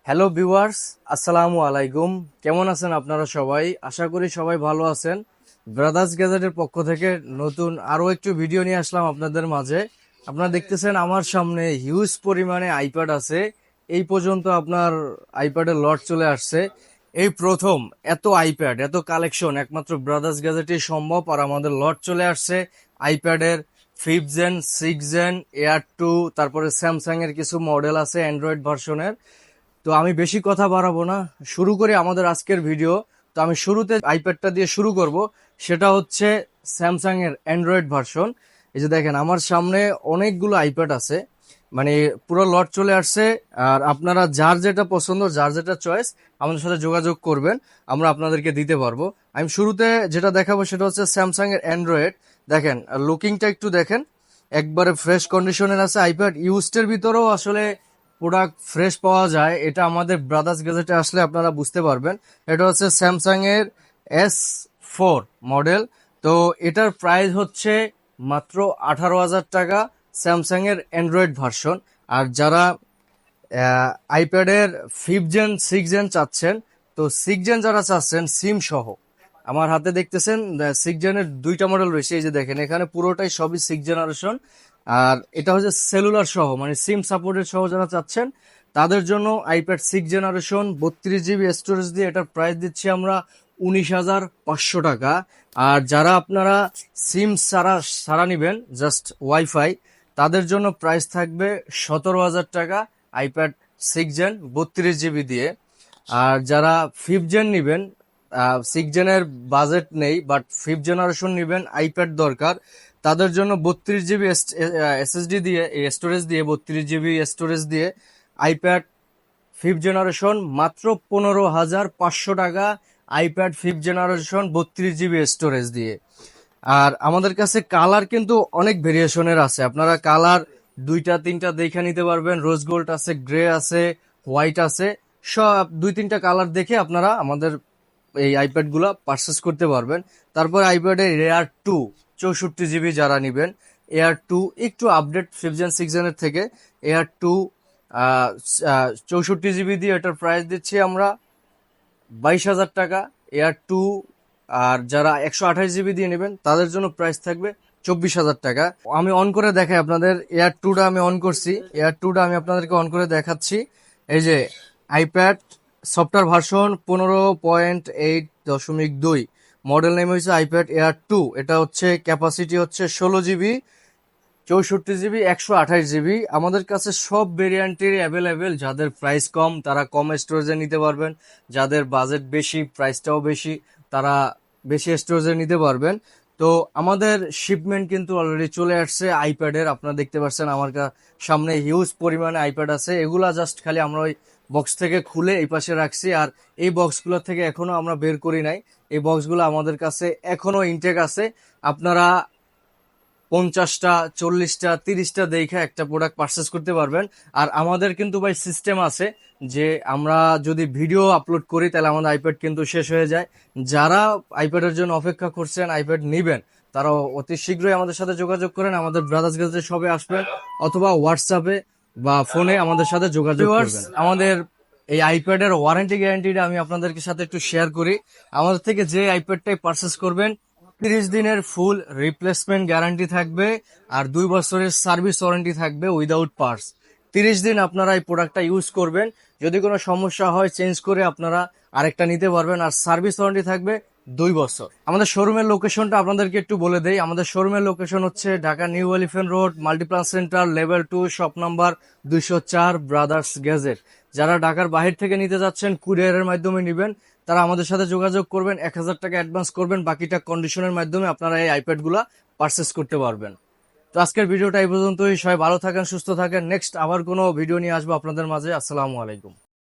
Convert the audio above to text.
Hello viewers, আসসালামু আলাইকুম। কেমন আছেন আপনারা সবাই? আশা করি সবাই ভালো আছেন। ব্রাদার্স গ্যাজেটের পক্ষ থেকে নতুন আরও একটু ভিডিও নিয়ে আসলাম আপনাদের মাঝে। আপনারা দেখতেছেন আমার সামনে হিউজ পরিমাণে আইপ্যাড আছে। এই পর্যন্ত আপনার আইপ্যাডের লট চলে আসছে। এই প্রথম এত আইপ্যাড, এত কালেকশন একমাত্র ব্রাদার্স গ্যাজেটই সম্ভব। আর আমাদের লট চলে আসছে আইপ্যাডের 5th gen, 6th gen, air 2, তারপরে স্যামসাং এর কিছু মডেল আছে অ্যান্ড্রয়েড ভার্সনের। তো আমি বেশি কথা বাড়াবো না, শুরু করি আমাদের আজকের ভিডিও। তো আমি শুরুতে আইপ্যাডটা দিয়ে শুরু করব, সেটা হচ্ছে স্যামসাং এর অ্যান্ড্রয়েড ভার্সন। এই যে দেখেন আমার সামনে অনেকগুলো আইপ্যাড আছে, মানে পুরো লট চলে আসছে। আর আপনারা যার যেটা পছন্দ, যার যেটা চয়েস আমাদের সাথে যোগাযোগ করবেন, আমরা আপনাদেরকে দিতে পারবো। আমি শুরুতে যেটা দেখাবো সেটা হচ্ছে স্যামসাং এর অ্যান্ড্রয়েড। দেখেন লুকিংটা একটু দেখেন, একবারে ফ্রেশ কন্ডিশনের আছে। আইপ্যাড ইউজড ভিতরেও আসলে প্রোডাক্ট ফ্রেশ পাওয়া যায়, এটা আমাদের ব্রাদার্স গ্যাজেটে আসলে আপনারা বুঝতে পারবেন। এটা হচ্ছে স্যামসাং এর S4 মডেল। তো এটার প্রাইস হচ্ছে মাত্র 18,000 টাকা, স্যামসাং এর অ্যান্ড্রয়েড ভার্সন। আর যারা আইপ্যাডের 5th জেন, 6th জেন চাচ্ছেন, তো 6th জেন যারা চাচ্ছেন সিম সহ, আমার হাতে দেখতেছেন 6th জেনের দুইটা মডেল রয়েছে। এই যে দেখেন এখানে পুরোটাই সবই 6th জেনারেশন। আর এটা হচ্ছে সেলুলার সহ, মানে সিম সাপোর্টেড সহ যারা চাচ্ছেন তাদের জন্য iPad 6th generation 32 GB storage দিয়ে এটার প্রাইস দিচ্ছি আমরা 19,500 টাকা। আর যারা আপনারা সিম সারা নিবেন, জাস্ট ওয়াইফাই, তাদের জন্য প্রাইস থাকবে 17,000 টাকা আইপ্যাড 6th জেন 32 GB দিয়ে। আর যারা 5th জেন নিবেন, 6th জেনের বাজেট নেই বাট 5th জেনারেশন নিবেন, আইপ্যাড দরকার, তাদের জন্য 32 GB এসএসডি দিয়ে, স্টোরেজ দিয়ে, 32 GB স্টোরেজ দিয়ে আইপ্যাড 5th জেনারেশন মাত্র 15,500 টাকা iPad 5th generation 32 GB storage দিয়ে। আর আমাদের কাছে কালার কিন্তু অনেক ভেরিয়েশনের আছে, আপনারা কালার দুইটা তিনটা দেখে নিতে পারবেন। রোজ গোল্ড আছে, গ্রে আছে, হোয়াইট আছে, সব দুই তিনটা কালার দেখে আপনারা আমাদের এই আইপ্যাড গুলা পারচেস করতে পারবেন। তারপর আইপ্যাডের এয়ার 2 64 GB যারা নিবেন, এয়ার 2 একটু আপডেট 5th জেন 6th জেনের থেকে। এয়ার 2 64 GB দিয়ে এটার প্রাইস দিচ্ছি আমরা 22,000 টাকা এয়ার 2। আর যারা 128 GB দিয়ে নেবেন তাদের জন্য প্রাইস থাকবে 24,000 টাকা। আমি অন করে দেখাই আপনাদের, এয়ার 2টা আমি অন করছি, এয়ার 2টা আমি আপনাদেরকে অন করে দেখাচ্ছি। এই যে iPad software version 15.8.2, model name হয়েছে আইপ্যাড এয়ার 2। এটা হচ্ছে ক্যাপাসিটি হচ্ছে 16 GB, 64 GB, 128 GB। আমাদের কাছে সব ভেরিয়েন্টেরই অ্যাভেলেবেল। যাদের প্রাইস কম তারা কম স্টোরেজে নিতে পারবেন, যাদের বাজেট বেশি, প্রাইসটাও বেশি, তারা বেশি স্টোরেজে নিতে পারবেন। তো আমাদের শিপমেন্ট কিন্তু অলরেডি চলে আসছে আইপ্যাডের। আপনারা দেখতে পাচ্ছেন আমার সামনে হিউজ পরিমাণে আইপ্যাড আছে। এগুলা জাস্ট খালি আমরা ওই বক্স থেকে খুলে এই পাশে রাখছি, আর এই বক্সগুলো থেকে এখনো আমরা বের করি নাই। এই বক্সগুলো আমাদের কাছে এখনো ইনটেক আছে। আপনারা 50টা, 40টা, 30টা দেখে একটা প্রোডাক্ট পারচেস করতে পারবেন। আর আমাদের কিন্তু ভাই সিস্টেম আছে যে আমরা যদি ভিডিও আপলোড করি তাহলে আমাদের আইপ্যাড কিন্তু শেষ হয়ে যায়। যারা আইপ্যাডের জন্য অপেক্ষা করছেন, আইপ্যাড নিবেন, তারা অতি শীঘ্রই আমাদের সাথে যোগাযোগ করেন। আমাদের ব্রাদার্স গ্যাজেটের শপে আসবেন অথবা হোয়াটসঅ্যাপে বা ফোনে আমাদের সাথে যোগাযোগ করবেন। আমাদের এই আইপ্যাডের ওয়ারেন্টি গ্যারান্টিটা আমি আপনাদেরকে সাথে একটু শেয়ার করি। আমাদের থেকে যে আইপ্যাডটাই পারচেস করবেন 30 দিনের ফুল রিপ্লেসমেন্ট গ্যারান্টি থাকবে, আর 2 বছরের সার্ভিস ওয়ারেন্টি থাকবে উইদাউট পার্টস। 30 দিন আপনারা এই প্রোডাক্টটা ইউজ করবেন, যদি কোনো সমস্যা হয় চেঞ্জ করে আপনারা আরেকটা নিতে পারবেন। আর সার্ভিস ওয়ারেন্টি থাকবে 2 বছর। আমাদের শোরুমের লোকেশনটা আপনাদেরকে একটু বলে দেই। আমাদের শোরুমের লোকেশন হচ্ছে Dhaka new elephant road, Multiplan centre, level 2, shop number 204, brothers gadget. যারা ঢাকার বাহির থেকে নিতে যাচ্ছেন, কুরিয়ারের মাধ্যমে নেবেন, তারা আমাদের সাথে যোগাযোগ করবেন, 1,000 টাকা অ্যাডভান্স করবেন, বাকিটা কন্ডিশনের মাধ্যমে আপনারা এই আইপ্যাড গুলা পারচেস করতে পারবেন। তো আজকের ভিডিওটা এই পর্যন্তই। সবাই ভালো থাকেন, সুস্থ থাকেন। নেক্সট আবার কোনো ভিডিও নিয়ে আসবো আপনাদের মাঝে। আসসালামু আলাইকুম।